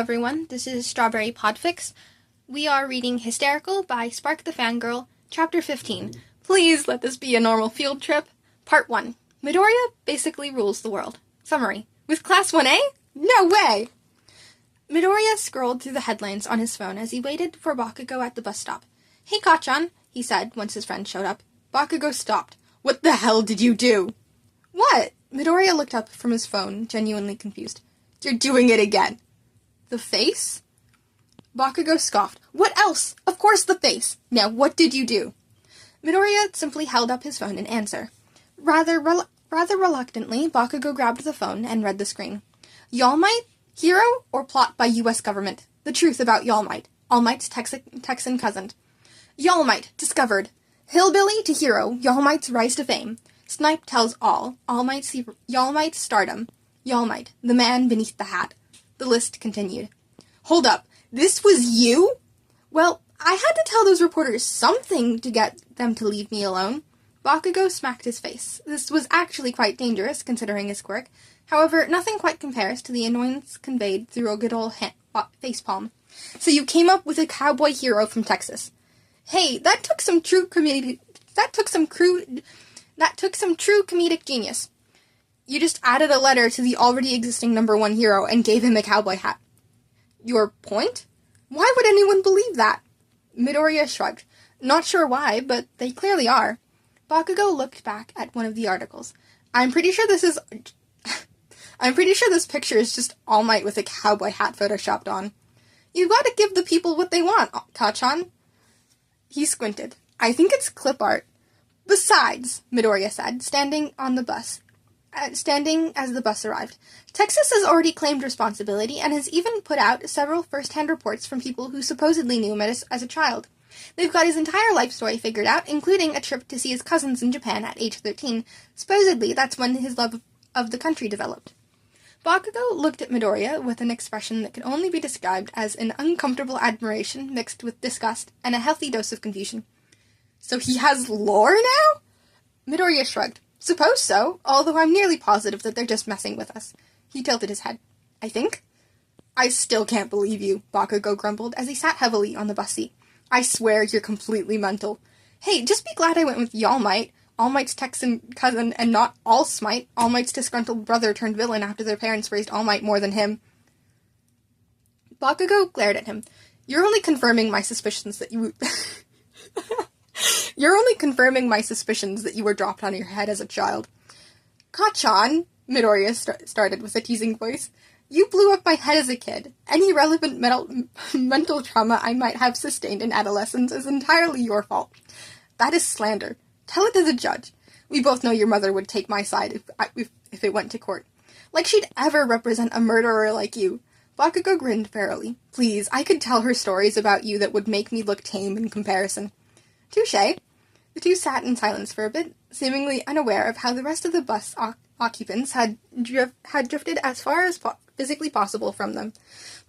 everyone, this is Strawberry Podfic. We are reading Hysterical by Spark the Fangirl, Chapter 15. Please let this be a normal field trip. Part 1. Midoriya basically rules the world. Summary. With Class 1A? No way! Midoriya scrolled through the headlines on his phone as he waited for Bakugo at the bus stop. Hey, Kachan, he said once his friend showed up. Bakugo stopped. What the hell did you do? What? Midoriya looked up from his phone, genuinely confused. You're doing it again. The face? Bakugo scoffed. What else? Of course the face. Now, what did you do? Midoriya simply held up his phone in answer. Rather reluctantly, Bakugo grabbed the phone and read the screen. All Might? Hero or plot by U.S. government? The truth about All Might. All Might's Texan cousin. All Might, discovered. Hillbilly to hero, All Might's rise to fame. Snipe tells all. All Might's stardom. All Might, the man beneath the hat. The list continued. Hold up, this was you? Well, I had to tell those reporters something to get them to leave me alone. Bakugo smacked his face. This was actually quite dangerous, considering his quirk. However, nothing quite compares to the annoyance conveyed through a good old facepalm. So you came up with a cowboy hero from Texas. Hey, that took some true comedic genius. You just added a letter to the already existing #1 hero and gave him a cowboy hat. Your point? Why would anyone believe that? Midoriya shrugged. Not sure why, but they clearly are. Bakugo looked back at one of the articles. I'm pretty sure this picture is just All Might with a cowboy hat photoshopped on. You gotta give the people what they want, Kachan. He squinted. I think it's clip art. Besides, Midoriya said, standing as the bus arrived, Texas has already claimed responsibility and has even put out several first-hand reports from people who supposedly knew him as a child. They've got his entire life story figured out, including a trip to see his cousins in Japan at age 13. Supposedly, that's when his love of the country developed. Bakugo looked at Midoriya with an expression that could only be described as an uncomfortable admiration mixed with disgust and a healthy dose of confusion. So he has lore now? Midoriya shrugged. Suppose so, although I'm nearly positive that they're just messing with us. He tilted his head. I think? I still can't believe you, Bakugo grumbled as he sat heavily on the bus seat. I swear you're completely mental. Hey, just be glad I went with All Might, All Might's Texan cousin, and not All Smite, All Might's disgruntled brother turned villain after their parents raised All Might more than him. Bakugo glared at him. You're only confirming my suspicions that you... You're only confirming my suspicions that you were dropped on your head as a child. Kachan, Midoriya started with a teasing voice, you blew up my head as a kid. Any relevant mental trauma I might have sustained in adolescence is entirely your fault. That is slander. Tell it to the judge. We both know your mother would take my side if it went to court. Like she'd ever represent a murderer like you. Bakugo grinned fairly. Please, I could tell her stories about you that would make me look tame in comparison. Touché. The two sat in silence for a bit, seemingly unaware of how the rest of the bus occupants had drifted as far as physically possible from them.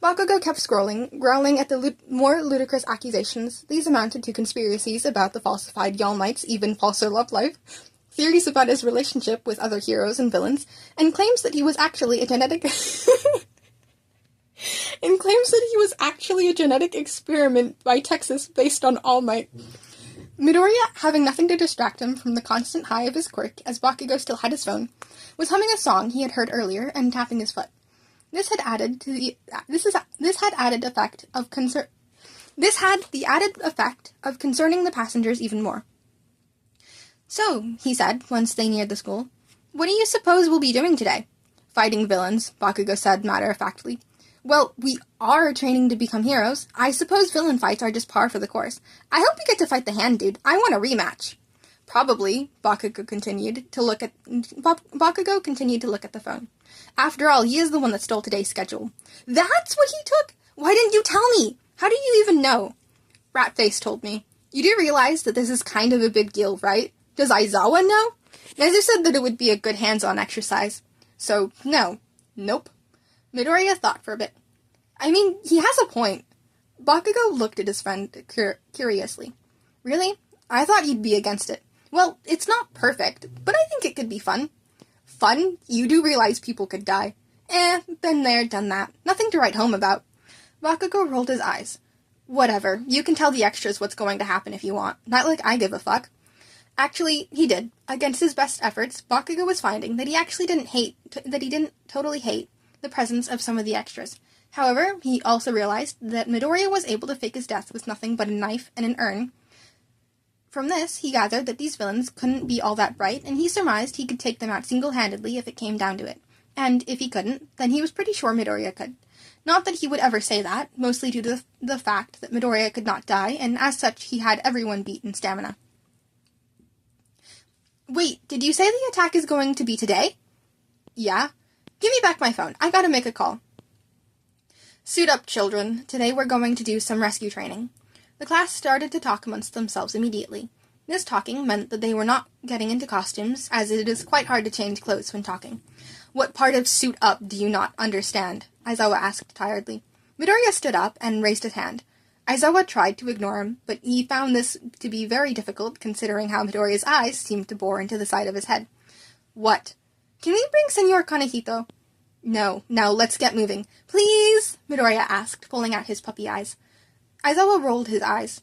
Bakugo kept scrolling, growling at the more ludicrous accusations. These amounted to conspiracies about the falsified All Might's even falser love life, theories about his relationship with other heroes and villains, and claims that he was actually a genetic... experiment by Texas based on All Might. Midoriya, having nothing to distract him from the constant high of his quirk, as Bakugo still had his phone, was humming a song he had heard earlier and tapping his foot. This had the added effect of concerning the passengers even more. So, he said, once they neared the school, what do you suppose we'll be doing today? Fighting villains, Bakugo said matter-of-factly. Well, we are training to become heroes. I suppose villain fights are just par for the course. I hope you get to fight the hand dude. I want a rematch. Probably, Bakugo continued to look at the phone. After all, he is the one that stole today's schedule. That's what he took? Why didn't you tell me? How do you even know? Ratface told me. You do realize that this is kind of a big deal, right? Does Aizawa know? Nezu said that it would be a good hands-on exercise. So, no. Nope. Midoriya thought for a bit. I mean, he has a point. Bakugo looked at his friend curiously. Really? I thought you'd be against it. Well, it's not perfect, but I think it could be fun. Fun? You do realize people could die. Been there, done that. Nothing to write home about. Bakugo rolled his eyes. Whatever, you can tell the extras what's going to happen if you want. Not like I give a fuck. Actually, he did. Against his best efforts, Bakugo was finding that he actually didn't totally hate the presence of some of the extras. However, he also realized that Midoriya was able to fake his death with nothing but a knife and an urn. From this, he gathered that these villains couldn't be all that bright, and he surmised he could take them out single-handedly if it came down to it. And if he couldn't, then he was pretty sure Midoriya could. Not that he would ever say that, mostly due to the fact that Midoriya could not die, and as such he had everyone beat in stamina. Wait, did you say the attack is going to be today? Yeah. Give me back my phone. I gotta make a call. Suit up, children. Today we're going to do some rescue training. The class started to talk amongst themselves immediately. This talking meant that they were not getting into costumes, as it is quite hard to change clothes when talking. What part of suit up do you not understand? Aizawa asked tiredly. Midoriya stood up and raised his hand. Aizawa tried to ignore him, but he found this to be very difficult considering how Midoriya's eyes seemed to bore into the side of his head. What? Can we bring Senor Kanehito? No, now let's get moving. Please? Midoriya asked, pulling out his puppy eyes. Aizawa rolled his eyes.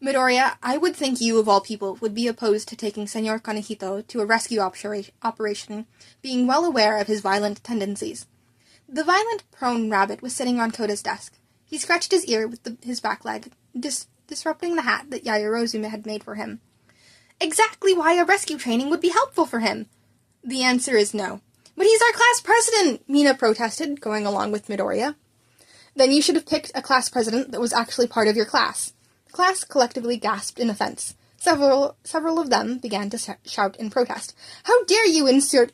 Midoriya, I would think you, of all people, would be opposed to taking Senor Kanehito to a rescue operation, being well aware of his violent tendencies. The violent, prone rabbit was sitting on Koda's desk. He scratched his ear with his back leg, disrupting the hat that Yaoyorozu had made for him. Exactly why a rescue training would be helpful for him. The answer is no. But he's our class president, Mina protested, going along with Midoriya. Then you should have picked a class president that was actually part of your class. The class collectively gasped in offense. Several of them began to shout in protest. How dare you insinuate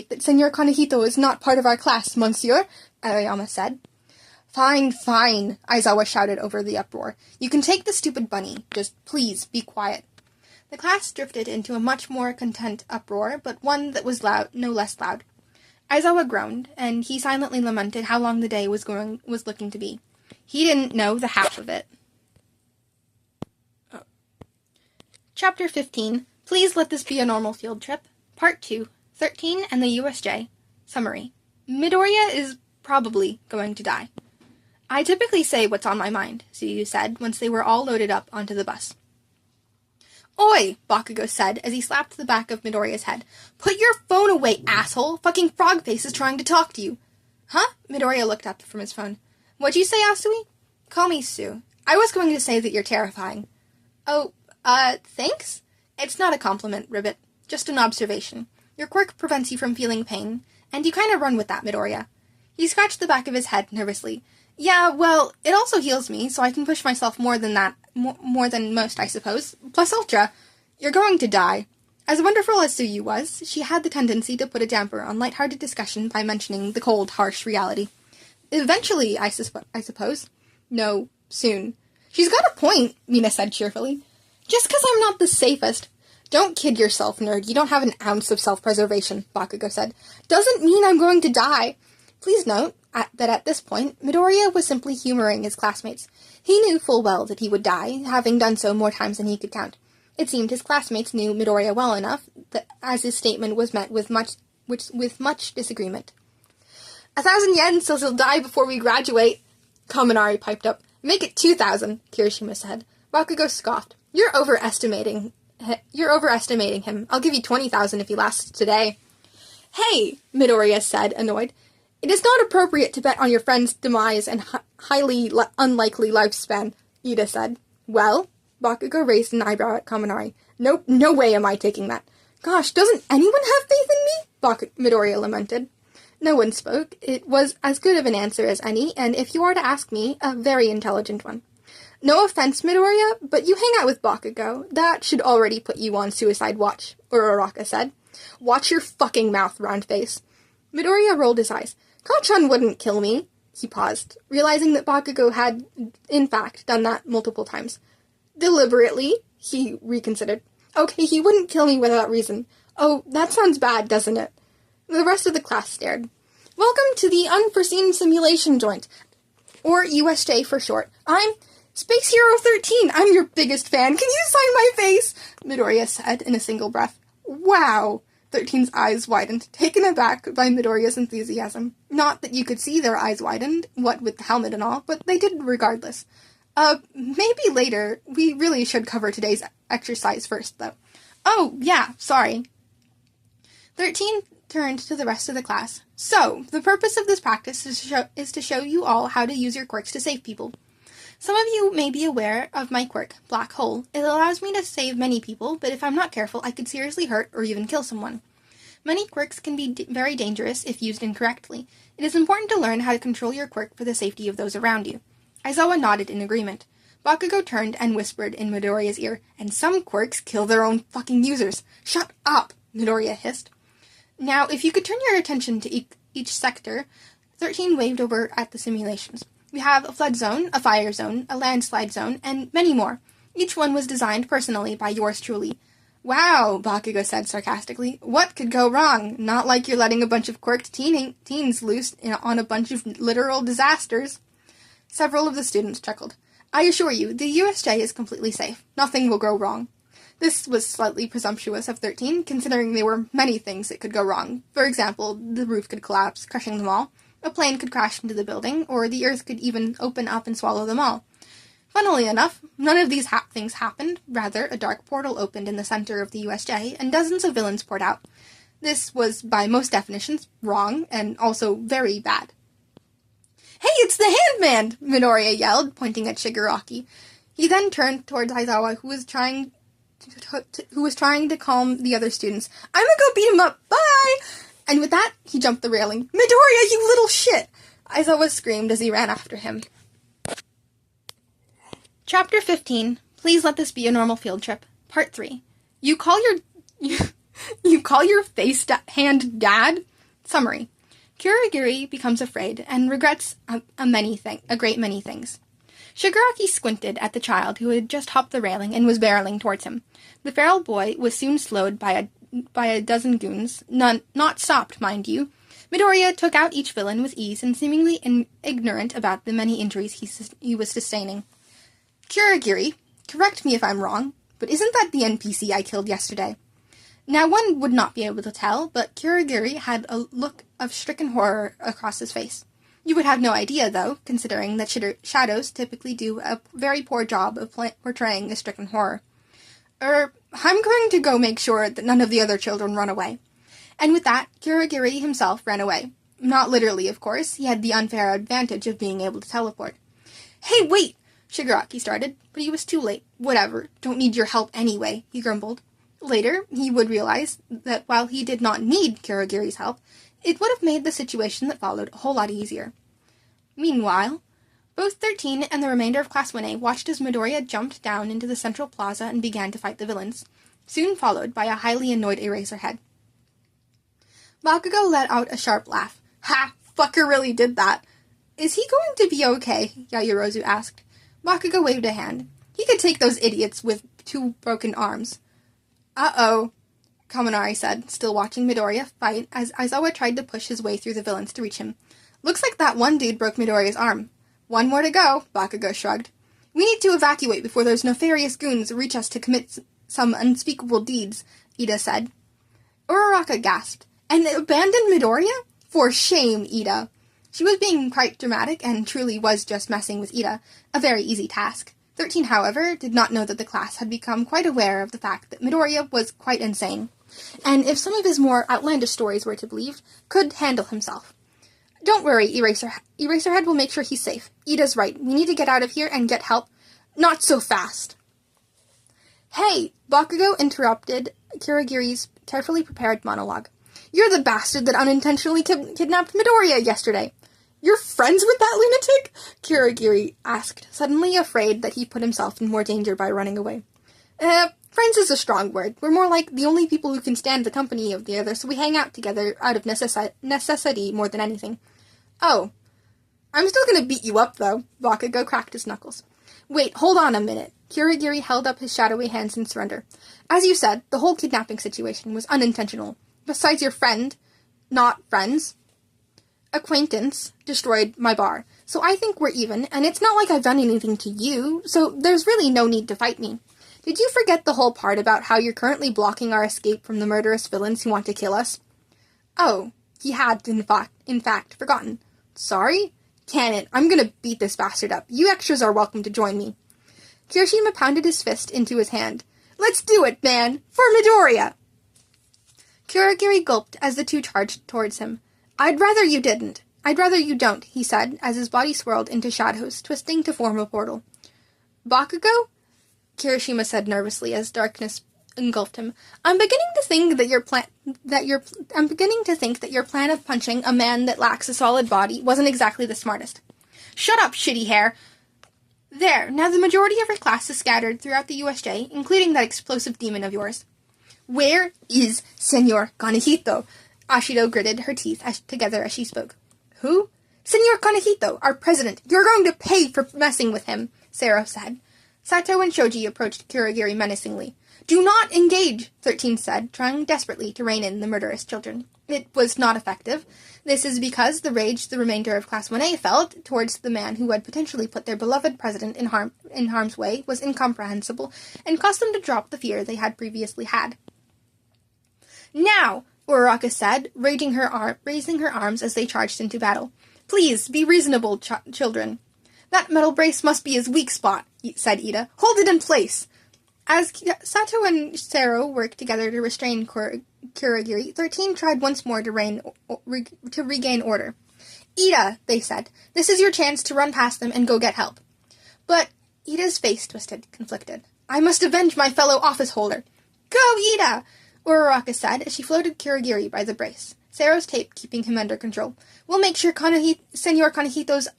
that Senor Kanehito is not part of our class, monsieur? Aoyama said. Fine, fine, Aizawa shouted over the uproar. You can take the stupid bunny. Just please be quiet. The class drifted into a much more content uproar, but one that was no less loud. Aizawa groaned, and he silently lamented how long the day was looking to be. He didn't know the half of it. Chapter 15. Please let this be a normal field trip. Part 2. 13 and the USJ. Summary. Midoriya is probably going to die. I typically say what's on my mind, Suyu said, once they were all loaded up onto the bus. Oi, Bakugo said, as he slapped the back of Midoriya's head. Put your phone away, asshole! Fucking Frogface is trying to talk to you. Huh? Midoriya looked up from his phone. What'd you say, Asui? Call me Sue. I was going to say that you're terrifying. Oh, thanks? It's not a compliment, Ribbit. Just an observation. Your quirk prevents you from feeling pain, and you kind of run with that, Midoriya. He scratched the back of his head nervously. Yeah, well, it also heals me, so I can push myself more than most, I suppose. Plus Ultra, you're going to die. As wonderful as Suyu was, she had the tendency to put a damper on lighthearted discussion by mentioning the cold, harsh reality. Eventually, I suppose. No, soon. She's got a point, Mina said cheerfully. Just 'cause I'm not the safest. Don't kid yourself, nerd. You don't have an ounce of self-preservation, Bakugo said. Doesn't mean I'm going to die. Please note that at this point, Midoriya was simply humoring his classmates. He knew full well that he would die, having done so more times than he could count. It seemed his classmates knew Midoriya well enough, that as his statement was met with much disagreement. 1,000 yen says he'll die before we graduate, Kaminari piped up. Make it 2,000, Kirishima said. Bakugo scoffed. You're overestimating him. I'll give you 20,000 if he lasts today. Hey, Midoriya said, annoyed. It is not appropriate to bet on your friend's demise and highly unlikely lifespan, Ida said. Well? Bakugo raised an eyebrow at Kaminari. Nope, no way am I taking that. Gosh, doesn't anyone have faith in me? Midoriya lamented. No one spoke. It was as good of an answer as any, and if you are to ask me, a very intelligent one. No offense, Midoriya, but you hang out with Bakugo. That should already put you on suicide watch, Uraraka said. Watch your fucking mouth, round-face. Midoriya rolled his eyes. Kacchan wouldn't kill me. He paused, realizing that Bakugo had, in fact, done that multiple times. Deliberately, he reconsidered. Okay, he wouldn't kill me without reason. Oh, that sounds bad, doesn't it? The rest of the class stared. Welcome to the Unforeseen Simulation Joint, or USJ for short. I'm Space Hero 13. I'm your biggest fan. Can you sign my face? Midoriya said in a single breath. Wow. 13's eyes widened, taken aback by Midoriya's enthusiasm. Not that you could see their eyes widened, what with the helmet and all, but they did regardless. Maybe later. We really should cover today's exercise first, though. Oh, yeah, sorry. 13 turned to the rest of the class. So, the purpose of this practice is to show you all how to use your quirks to save people. Some of you may be aware of my quirk, Black Hole. It allows me to save many people, but if I'm not careful, I could seriously hurt or even kill someone. Many quirks can be very dangerous if used incorrectly. It is important to learn how to control your quirk for the safety of those around you. Aizawa nodded in agreement. Bakugo turned and whispered in Midoriya's ear, and some quirks kill their own fucking users. Shut up, Midoriya hissed. Now, if you could turn your attention to each sector, 13 waved over at the simulations. We have a flood zone, a fire zone, a landslide zone, and many more. Each one was designed personally by yours truly. Wow, Bakugo said sarcastically. What could go wrong? Not like you're letting a bunch of quirked teens loose on a bunch of literal disasters. Several of the students chuckled. I assure you, the USJ is completely safe. Nothing will go wrong. This was slightly presumptuous of 13, considering there were many things that could go wrong. For example, the roof could collapse, crushing them all. A plane could crash into the building, or the earth could even open up and swallow them all. Funnily enough, none of these things happened. Rather, a dark portal opened in the center of the USJ, and dozens of villains poured out. This was, by most definitions, wrong, and also very bad. Hey, it's the Handman! Midoriya yelled, pointing at Shigaraki. He then turned towards Aizawa, who was trying to calm the other students. I'm gonna go beat him up! Bye! And with that, he jumped the railing. Midoriya, you little shit! Aizawa screamed as he ran after him. Chapter 15. Please let this be a normal field trip. Part 3. You call your hand dad? Summary. Kurogiri becomes afraid and regrets a great many things. Shigaraki squinted at the child who had just hopped the railing and was barreling towards him. The feral boy was soon slowed by a dozen goons, not stopped, mind you. Midoriya took out each villain with ease and seemingly ignorant about the many injuries he was sustaining. Kurogiri, correct me if I'm wrong, but isn't that the NPC I killed yesterday? Now one would not be able to tell, but Kurogiri had a look of stricken horror across his face. You would have no idea, though, considering that shadows typically do a very poor job of portraying a stricken horror. I'm going to go make sure that none of the other children run away. And with that, Kurogiri himself ran away. Not literally, of course. He had the unfair advantage of being able to teleport. Hey, wait! Shigaraki started, but he was too late. Whatever. Don't need your help anyway, he grumbled. Later, he would realize that while he did not need Kurogiri's help, it would have made the situation that followed a whole lot easier. Meanwhile, both 13 and the remainder of Class 1A watched as Midoriya jumped down into the central plaza and began to fight the villains, soon followed by a highly annoyed Eraserhead. Bakugo let out a sharp laugh. Ha! Fucker really did that. Is he going to be okay? Yaoyorozu asked. Bakugo waved a hand. He could take those idiots with 2 broken arms. Uh-oh, Kaminari said, still watching Midoriya fight as Aizawa tried to push his way through the villains to reach him. Looks like that one dude broke Midoriya's arm. One more to go, Bakugo shrugged. We need to evacuate before those nefarious goons reach us to commit some unspeakable deeds, Ida said. Uraraka gasped. And abandon Midoriya? For shame, Ida. She was being quite dramatic and truly was just messing with Ida, a very easy task. 13, however, did not know that the class had become quite aware of the fact that Midoriya was quite insane, and if some of his more outlandish stories were to be believed, could handle himself. Don't worry, Eraserhead will make sure he's safe. Ida's right. We need to get out of here and get help. Not so fast. Hey, Bakugo interrupted Kurogiri's carefully prepared monologue. You're the bastard that unintentionally kidnapped Midoriya yesterday. You're friends with that lunatic? Kurogiri asked, suddenly afraid that he put himself in more danger by running away. Friends is a strong word. We're more like the only people who can stand the company of the other, so we hang out together out of necessity more than anything. Oh. I'm still gonna beat you up, though. Bakugo cracked his knuckles. Wait, hold on a minute. Kurogiri held up his shadowy hands in surrender. As you said, the whole kidnapping situation was unintentional. Besides your friend, not friends, acquaintance destroyed my bar. So I think we're even, and it's not like I've done anything to you, so there's really no need to fight me. Did you forget the whole part about how you're currently blocking our escape from the murderous villains who want to kill us? Oh, he had, in fact, forgotten. Sorry? Can it? I'm gonna beat this bastard up. You extras are welcome to join me. Kirishima pounded his fist into his hand. Let's do it, man! For Midoriya! Kurogiri gulped as the two charged towards him. I'd rather you didn't. I'd rather you don't, he said, as his body swirled into shadows, twisting to form a portal. Bakugo? Kirishima said nervously as darkness engulfed him. I'm beginning to think that your plan of punching a man that lacks a solid body wasn't exactly the smartest. Shut up, shitty hair! There, now the majority of our class is scattered throughout the USJ, including that explosive demon of yours. Where is Senor Kanehito? Ashido gritted her teeth together as she spoke. Who? Senor Kanehito, our president. You're going to pay for messing with him, Sero said. Sato and Shoji approached Kurogiri menacingly. Do not engage, 13 said, trying desperately to rein in the murderous children. It was not effective. This is because the rage the remainder of Class 1A felt towards the man who had potentially put their beloved president in harm's way was incomprehensible and caused them to drop the fear they had previously had. Now, Uraraka said, raising her arms as they charged into battle. Please, be reasonable, children. That metal brace must be his weak spot, said Ida. Hold it in place. As Sato and Sero worked together to restrain Kurogiri, 13 tried once more to regain order. Ida, they said, this is your chance to run past them and go get help. But Ida's face twisted, conflicted. I must avenge my fellow office holder. Go, Ida! Uraraka said as she floated Kurogiri by the brace, Sero's tape keeping him under control. We'll make sure Senor Kanehito's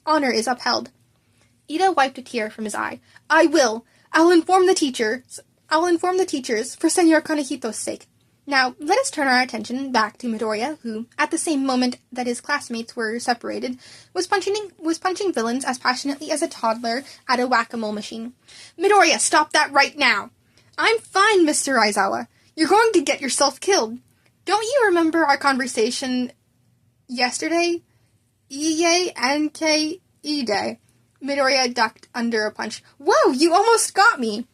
honor is upheld. Ida wiped a tear from his eye. I will. I'll inform the teachers for Senor Kanehito's sake. Now, let us turn our attention back to Midoriya, who, at the same moment that his classmates were separated, was punching villains as passionately as a toddler at a whack-a-mole machine. Midoriya, stop that right now! I'm fine, Mr. Aizawa. You're going to get yourself killed. Don't you remember our conversation yesterday? Iye Anke Ide. Midoriya ducked under a punch. Whoa, you almost got me!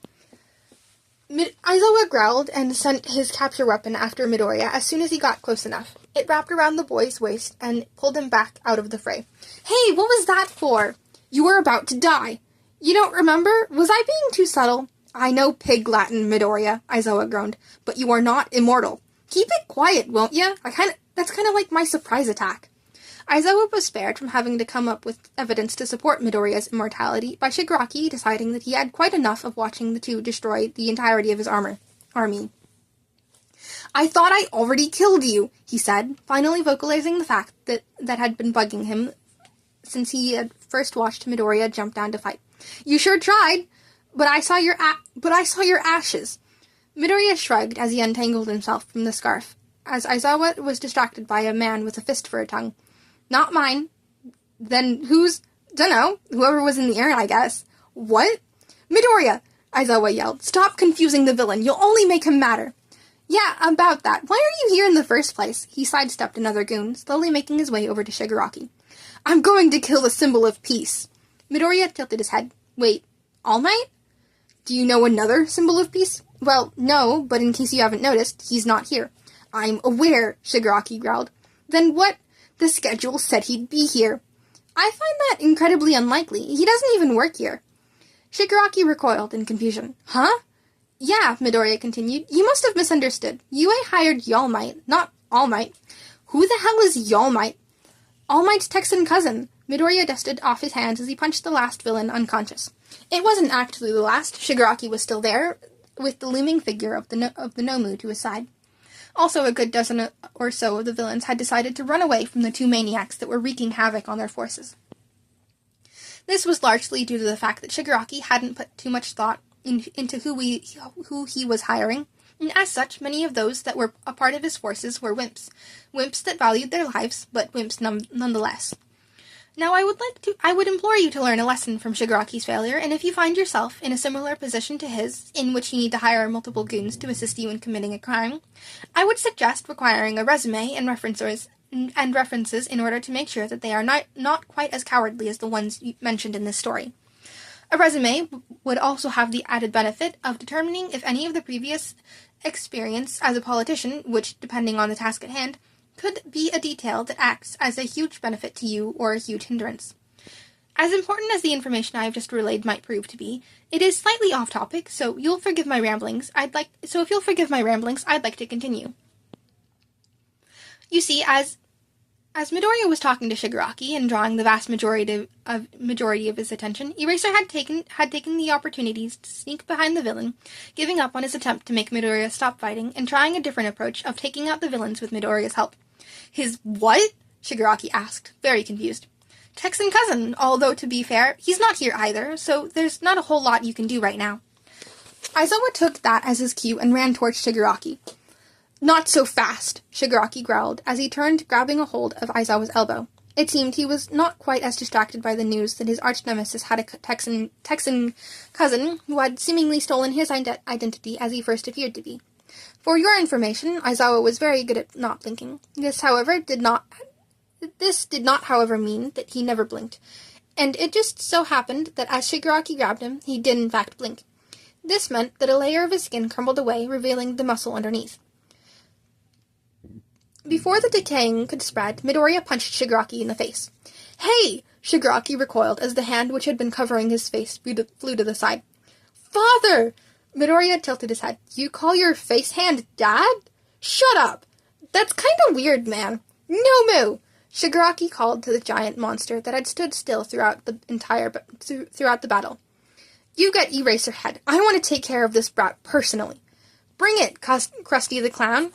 Aizawa growled and sent his capture weapon after Midoriya as soon as he got close enough. It wrapped around the boy's waist and pulled him back out of the fray. Hey, what was that for? You were about to die. You don't remember? Was I being too subtle? I know pig Latin, Midoriya, Aizawa groaned, but you are not immortal. Keep it quiet, won't ya? That's kind of like my surprise attack. Aizawa was spared from having to come up with evidence to support Midoriya's immortality by Shigaraki deciding that he had quite enough of watching the two destroy the entirety of his army. I thought I already killed you, he said, finally vocalizing the fact that had been bugging him since he had first watched Midoriya jump down to fight. You sure tried, but I saw your ashes. Midoriya shrugged as he untangled himself from the scarf, as Aizawa was distracted by a man with a fist for a tongue. Not mine. Then whose? Dunno. Whoever was in the air, I guess. What? Midoriya! Aizawa yelled. Stop confusing the villain. You'll only make him madder. Yeah, about that. Why are you here in the first place? He sidestepped another goon, slowly making his way over to Shigaraki. I'm going to kill the symbol of peace. Midoriya tilted his head. Wait, All Might? Do you know another symbol of peace? Well, no, but in case you haven't noticed, he's not here. I'm aware, Shigaraki growled. Then what? The schedule said he'd be here. I find that incredibly unlikely. He doesn't even work here. Shigaraki recoiled in confusion. Huh? Yeah, Midoriya continued. You must have misunderstood. UA hired All Might, not All Might. Who the hell is All Might? All Might's Texan cousin. Midoriya dusted off his hands as he punched the last villain unconscious. It wasn't actually the last. Shigaraki was still there, with the looming figure of the Nomu to his side. Also, a good dozen or so of the villains had decided to run away from the two maniacs that were wreaking havoc on their forces. This was largely due to the fact that Shigaraki hadn't put too much thought into who he was hiring, and as such, many of those that were a part of his forces were wimps. Wimps that valued their lives, but wimps nonetheless. Now, I would implore you to learn a lesson from Shigaraki's failure, and if you find yourself in a similar position to his, in which you need to hire multiple goons to assist you in committing a crime, I would suggest requiring a resume and references in order to make sure that they are not quite as cowardly as the ones mentioned in this story. A resume would also have the added benefit of determining if any of the previous experience as a politician, which, depending on the task at hand, could be a detail that acts as a huge benefit to you or a huge hindrance. As important as the information I have just relayed might prove to be, it is slightly off topic, so if you'll forgive my ramblings, I'd like to continue. You see, as Midoriya was talking to Shigaraki and drawing the vast majority of his attention, Eraser had taken the opportunities to sneak behind the villain, giving up on his attempt to make Midoriya stop fighting and trying a different approach of taking out the villains with Midoriya's help. His what? Shigaraki asked, very confused. Texan cousin, although to be fair, he's not here either, so there's not a whole lot you can do right now. Aizawa took that as his cue and ran towards Shigaraki. Not so fast, Shigaraki growled as he turned, grabbing a hold of Aizawa's elbow. It seemed he was not quite as distracted by the news that his arch-nemesis had a Texan cousin who had seemingly stolen his identity as he first appeared to be. For your information, Aizawa was very good at not blinking. This did not, however, mean that he never blinked. And it just so happened that as Shigaraki grabbed him, he did in fact blink. This meant that a layer of his skin crumbled away, revealing the muscle underneath. Before the decaying could spread, Midoriya punched Shigaraki in the face. Hey! Shigaraki recoiled as the hand which had been covering his face flew to the side. Father! Midoriya tilted his head. You call your face hand Dad? Shut up! That's kind of weird, man. No moo! Shigaraki called to the giant monster that had stood still throughout the battle. You get Eraserhead. I want to take care of this brat personally. Bring it, Krusty the Clown.